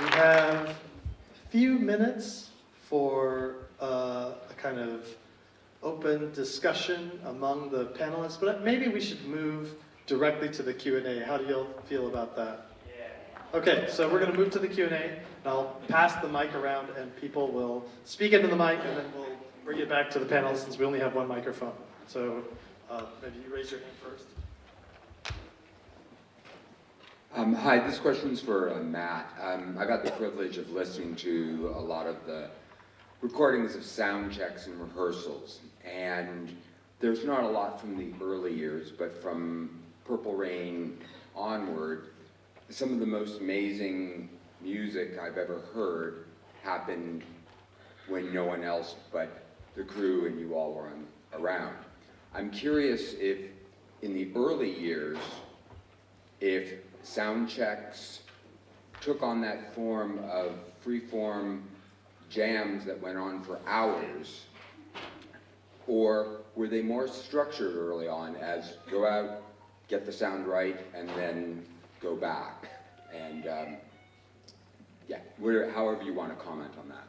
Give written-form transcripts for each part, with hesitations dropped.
We have a few minutes for a kind of open discussion among the panelists, but maybe we should move directly to the Q&A. How do you feel about that? Yeah. Okay, so we're going to move to the Q&A, and I'll pass the mic around, and people will speak into the mic, and then we'll bring it back to the panelists since we only have one microphone. So maybe you raise your hand first. Hi, this question's for Matt. I've had the privilege of listening to a lot of the recordings of sound checks and rehearsals, and there's not a lot from the early years, but from Purple Rain onward, some of the most amazing music I've ever heard happened when no one else but the crew and you all were around. I'm curious if, in the early years, if sound checks took on that form of free-form jams that went on for hours, or were they more structured early on as go out, get the sound right, and then go back? And yeah, however you want to comment on that.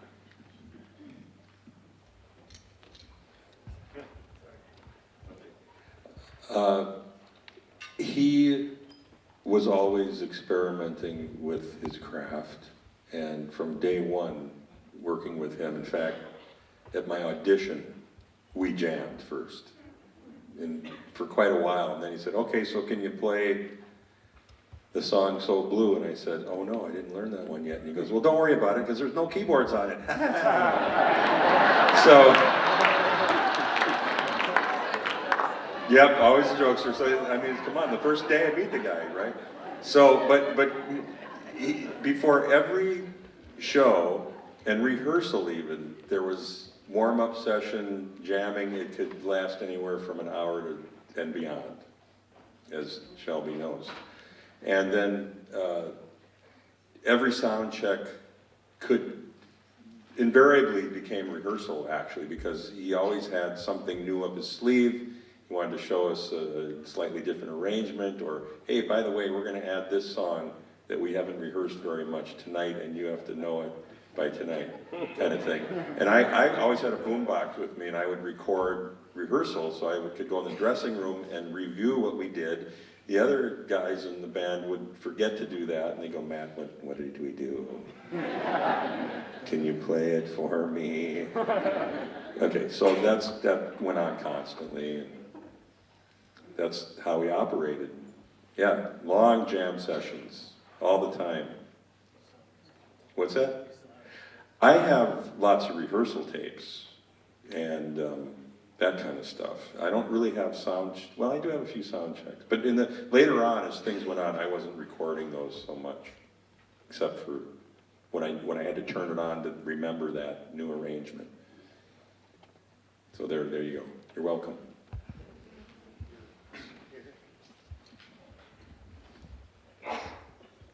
He was always experimenting with his craft, and from day one, working with him. In fact, at my audition, we jammed first, and for quite a while, and then he said, okay, so can you play the song So Blue? And I said, oh no, I didn't learn that one yet. And he goes, well, don't worry about it, because there's no keyboards on it. So, yep, always a jokester. So, I mean, come on, the first day I meet the guy, right? So, but before every show, and rehearsal even, there was warm-up session, jamming. It could last anywhere from an hour to and beyond, as Shelby knows. And then every sound check invariably became rehearsal, actually, because he always had something new up his sleeve. He wanted to show us a slightly different arrangement, or, hey, by the way, we're going to add this song that we haven't rehearsed very much tonight, and you have to know it by tonight, kind of thing. And I always had a boombox with me, and I would record rehearsals, so I could go in the dressing room and review what we did. The other guys in the band would forget to do that, and they go, Matt, what did we do? Can you play it for me? Okay, so that went on constantly, and that's how we operated. Yeah, long jam sessions, all the time. What's that? I have lots of rehearsal tapes, and that kind of stuff. I don't really have well, I do have a few sound checks, but later on, as things went on, I wasn't recording those so much, except for when I had to turn it on to remember that new arrangement. So there you go. You're welcome.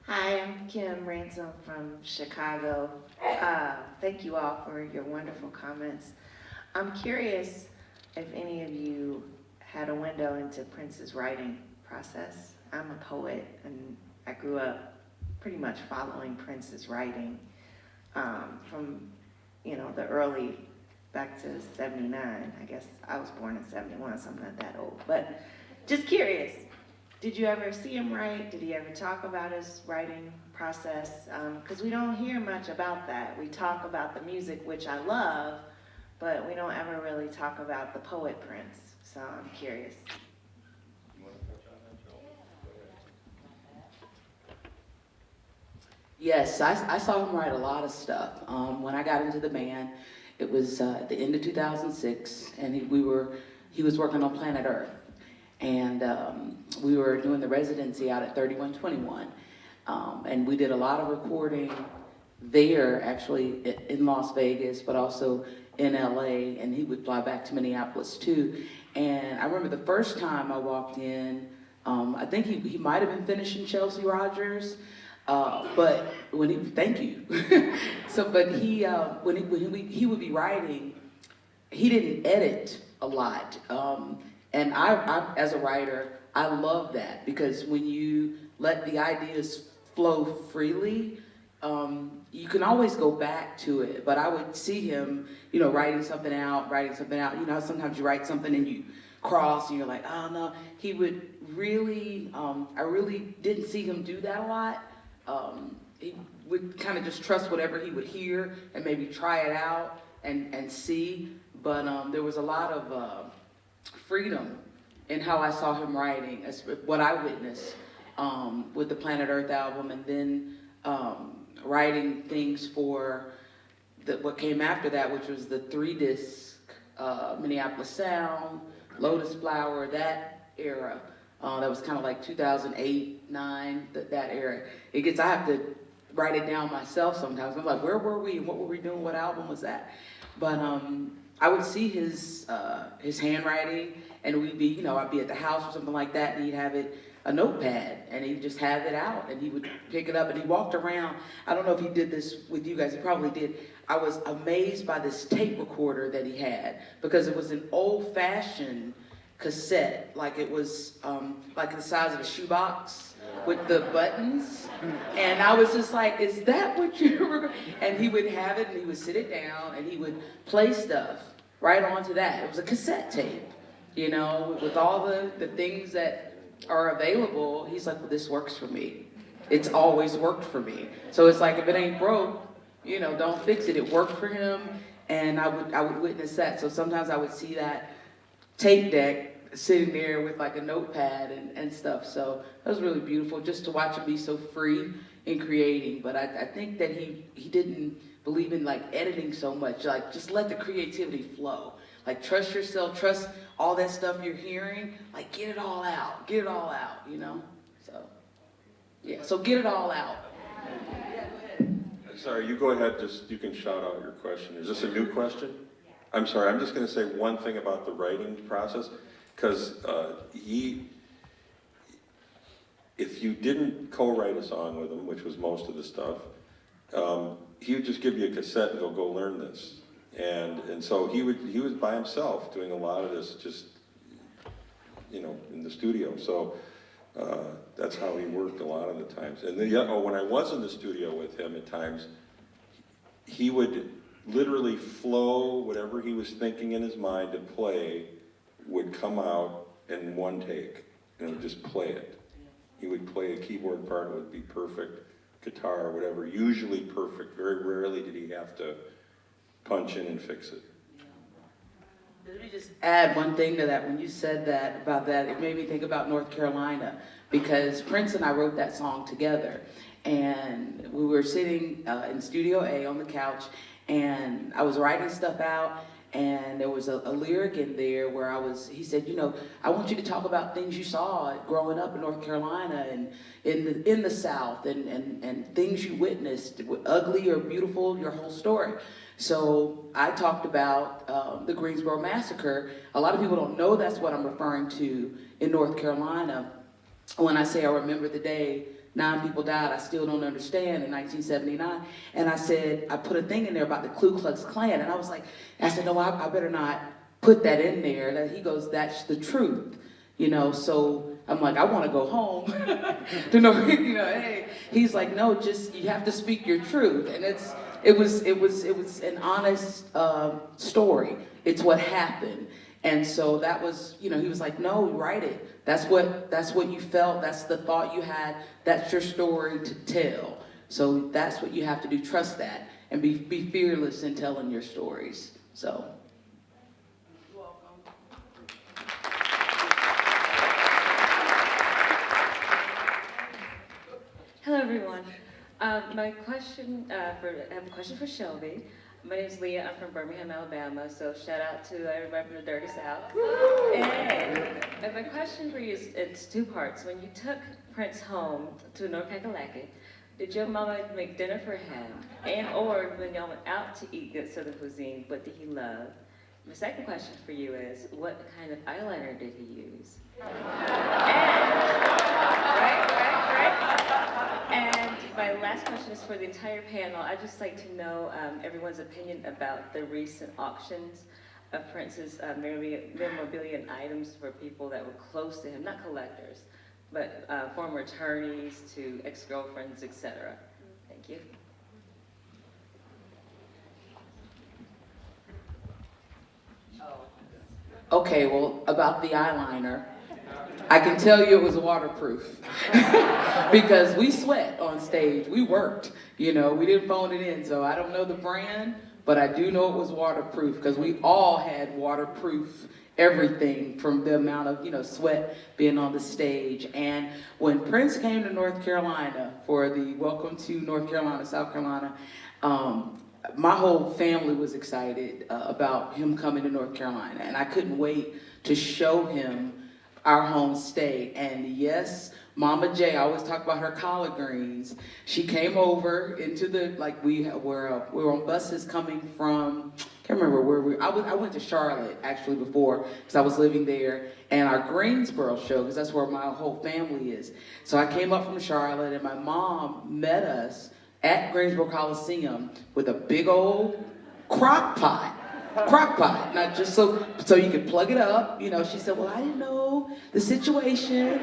Hi, I'm Kim Ransom from Chicago. Thank you all for your wonderful comments. I'm curious if any of you had a window into Prince's writing process. I'm a poet, and I grew up pretty much following Prince's writing from, the early, back to 79. I guess I was born in 71, so I'm not that old. But just curious, did you ever see him write? Did he ever talk about his writing process? Because we don't hear much about that. We talk about the music, which I love, but we don't ever really talk about the poet Prince. So I'm curious. You want to touch on that, Joe? Yes, I saw him write a lot of stuff. When I got into the band, it was at the end of 2006, and he was working on Planet Earth. And we were doing the residency out at 3121. And we did a lot of recording there, actually, in Las Vegas, but also in LA, and he would fly back to Minneapolis too. And I remember the first time I walked in, I think he might have been finishing Chelsea Rogers, but thank you. But when he would be writing, he didn't edit a lot. And I, as a writer, I love that, because when you let the ideas flow freely, you can always go back to it, but I would see him, you know, writing something out. You know, sometimes you write something and you cross and you're like, oh no. He would really, I really didn't see him do that a lot. He would kind of just trust whatever he would hear and maybe try it out and see. But there was a lot of freedom in how I saw him writing, as what I witnessed with the Planet Earth album, and then writing things for what came after that, which was the 3-disc Minneapolis Sound, Lotus Flower, that era. That was kind of like 2008, 9, that era. I have to write it down myself sometimes. I'm like, where were we and what were we doing? What album was that? But I would see his handwriting, and we'd be, you know, I'd be at the house or something like that, and he'd have a notepad, and he'd just have it out, and he would pick it up, and he walked around. I don't know if he did this with you guys, he probably did. I was amazed by this tape recorder that he had, because it was an old-fashioned cassette, like it was like the size of a shoebox with the buttons, and I was just like, is that what you were? And he would have it, and he would sit it down, and he would play stuff right onto that. It was a cassette tape, you know, with all the things that are available. He's like, well, this works for me. It's always worked for me. So it's like, if it ain't broke, you know, don't fix it. It worked for him, and I would witness that. So sometimes I would see that tape deck sitting there with like a notepad and stuff. So that was really beautiful, just to watch him be so free in creating. But I think that he didn't believe in like editing so much. Like, just let the creativity flow. Like, trust yourself, trust all that stuff you're hearing. Like, get it all out, you know? So, yeah, so get it all out. Sorry, you go ahead, you can shout out your question. Is this a new question? I'm sorry, I'm just gonna say one thing about the writing process, because if you didn't co-write a song with him, which was most of the stuff, he would just give you a cassette and go learn this. And so he was by himself doing a lot of this, just, you know, in the studio. So that's how he worked a lot of the times. And then, when I was in the studio with him at times, he would literally flow whatever he was thinking in his mind to play would come out in one take, and would just play it. He would play a keyboard part, it would be perfect, guitar, whatever, usually perfect. Very rarely did he have to punch in and fix it. Let me just add one thing to that. When you said that, about that, it made me think about North Carolina, because Prince and I wrote that song together. And we were sitting in Studio A on the couch, and I was writing stuff out, and there was a lyric in there where he said, you know, I want you to talk about things you saw growing up in North Carolina and in the South, and things you witnessed, ugly or beautiful, your whole story. So I talked about the Greensboro Massacre. A lot of people don't know that's what I'm referring to in North Carolina. When I say I remember the day 9 people died, I still don't understand, in 1979. And I said, I put a thing in there about the Ku Klux Klan, and I said, no, I better not put that in there. And he goes, that's the truth, you know. So I'm like, I want to go home to know, you know, hey. He's like, no, just, you have to speak your truth. And it was an honest story. It's what happened. And so that was, you know, he was like, no, write it. That's what you felt. That's the thought you had. That's your story to tell. So that's what you have to do. Trust that and be fearless in telling your stories. So. You're welcome. Hello, everyone. My question I have a question for Shelby. My name is Leah. I'm from Birmingham, Alabama. So shout out to everybody from the Dirty South. And my question for you is, it's 2 parts. When you took Prince home to North Kakalaki, did your mama make dinner for him? And or when y'all went out to eat good Southern cuisine, what did he love? My second question for you is, what kind of eyeliner did he use? And my last question is for the entire panel. I'd just like to know everyone's opinion about the recent auctions of Prince's memorabilia and items for people that were close to him, not collectors, but former attorneys to ex-girlfriends, etc. Thank you. Okay, well, about the eyeliner, I can tell you it was waterproof. Because we sweat on stage, we worked, we didn't phone it in, so I don't know the brand, but I do know it was waterproof, because we all had waterproof everything from the amount of, sweat being on the stage. And when Prince came to North Carolina for the Welcome to North Carolina, South Carolina, my whole family was excited about him coming to North Carolina, and I couldn't wait to show him our home state. And yes, Mama J, I always talk about her collard greens. She came over into the, we were on buses coming from, can't remember where I went to Charlotte actually before, because I was living there, and our Greensboro show, because that's where my whole family is. So I came up from Charlotte, and my mom met us at Greensboro Coliseum with a big old crock pot, not just so you could plug it up. She said, well, I didn't know the situation.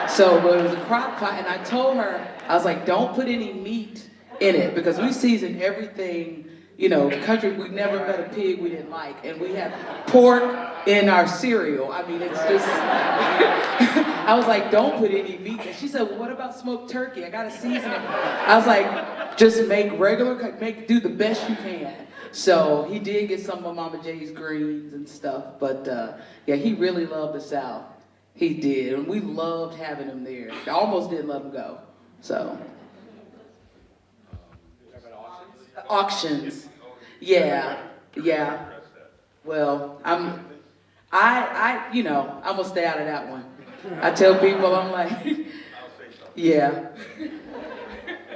So, but it was a crock pot, and I told her, I was like, don't put any meat in it, because we season everything, country, we never met a pig we didn't like, and we have pork in our cereal. I mean, it's just, I was like, don't put any meat in. She said, well, what about smoked turkey? I gotta season it. I was like, just do the best you can. So he did get some of Mama J's greens and stuff, but yeah, he really loved the South. He did, and we loved having him there. I almost didn't let him go, so. Auctions. Yeah. Well, I'm gonna stay out of that one. I tell people, I'm like, yeah.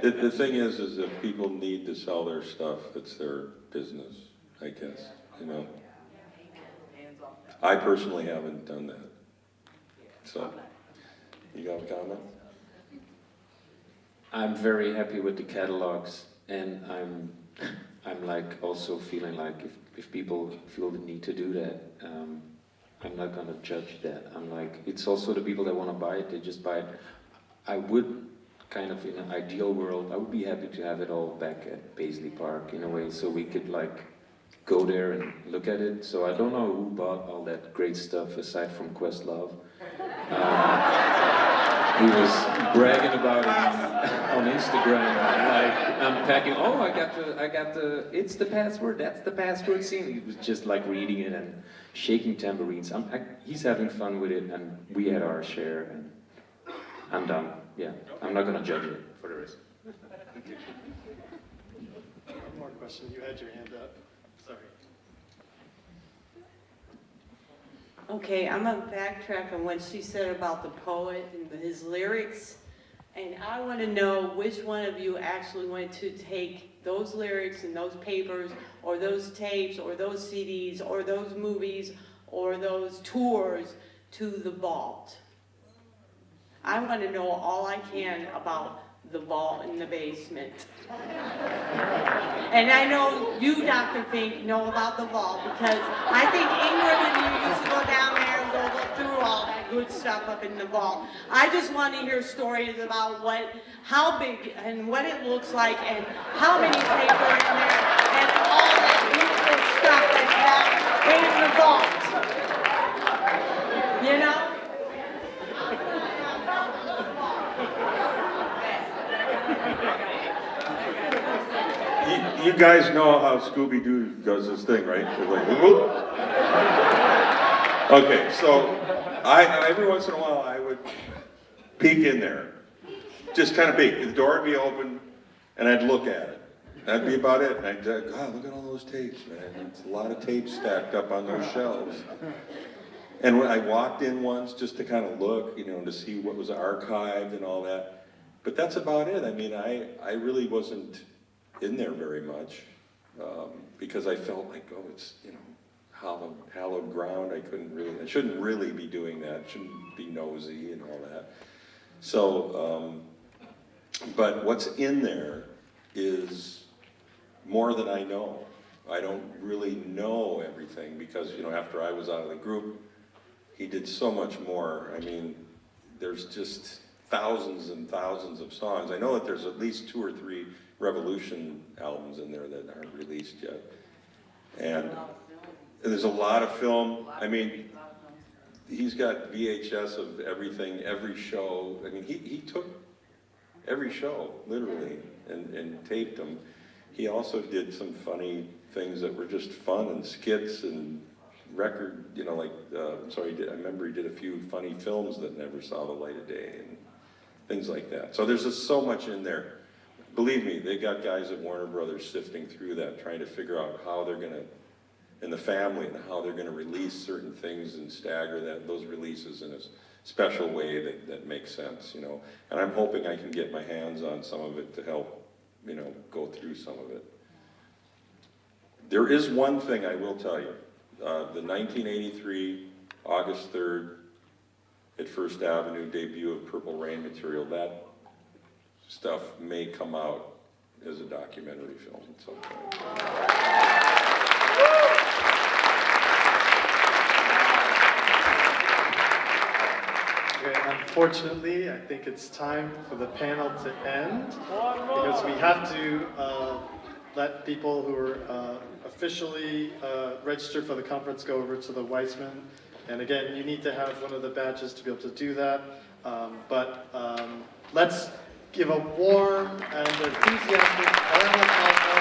The thing is if people need to sell their stuff, it's their business, I guess, I personally haven't done that. So, you got a comment? I'm very happy with the catalogs, and I'm like also feeling like if people feel the need to do that, I'm not gonna judge that. I'm like, it's also the people that want to buy it, they just buy it. I would kind of, in an ideal world, I would be happy to have it all back at Paisley Park in a way, so we could go there and look at it. So I don't know who bought all that great stuff aside from Questlove. He was bragging about it on Instagram, unpacking. Oh, I got the. It's the password. That's the password scene. He was just reading it and shaking tambourines. He's having fun with it, and we had our share. And I'm done. Yeah, I'm not gonna judge it for the rest. One more question. You had your hand up. Sorry. Okay, I'm gonna backtrack on what she said about the poet and his lyrics. And I want to know which one of you actually went to take those lyrics and those papers or those tapes or those CDs or those movies or those tours to the vault. I want to know all I can about the vault in the basement. And I know you, Dr. Fink, know about the vault because I think Ingrid and you used to go down there and go look through all that good stuff up in the vault. I just want to hear stories about how big and what it looks like and how many papers in there and all that beautiful stuff that's in the vault. You know? You guys know how Scooby-Doo does this thing, right? Whoop. Okay, so every once in a while I would peek in there. Just kind of peek. The door would be open and I'd look at it. That'd be about it. And I'd God, look at all those tapes, man. It's a lot of tapes stacked up on those shelves. And when I walked in once just to kind of look, to see what was archived and all that. But that's about it. I mean, I really wasn't in there very much because I felt like, oh, it's, hallowed ground. I shouldn't really be doing that. Shouldn't be nosy and all that. So, but what's in there is more than I know. I don't really know everything because, after I was out of the group, he did so much more. I mean, there's just thousands and thousands of songs. I know that there's at least 2 or 3 Revolution albums in there that aren't released yet. And And there's a lot of film. I mean, he's got VHS of everything, every show. I mean, he took every show, literally, and taped them. He also did some funny things that were just fun, and skits and record, you know, like, I remember he did a few funny films that never saw the light of day, and things like that. So there's just so much in there. Believe me, they got guys at Warner Brothers sifting through that, trying to figure out how they're gonna, and the family, and how they're gonna release certain things and stagger those releases in a special way that makes sense, you know. And I'm hoping I can get my hands on some of it to help, you know, go through some of it. There is one thing I will tell you. The 1983, August 3rd, at First Avenue debut of Purple Rain material, that stuff may come out as a documentary film at some point. Okay, unfortunately, I think it's time for the panel to end because we have to let people who are officially registered for the conference go over to the Weissman. And again, you need to have one of the badges to be able to do that. Let's give a warm and enthusiastic round of applause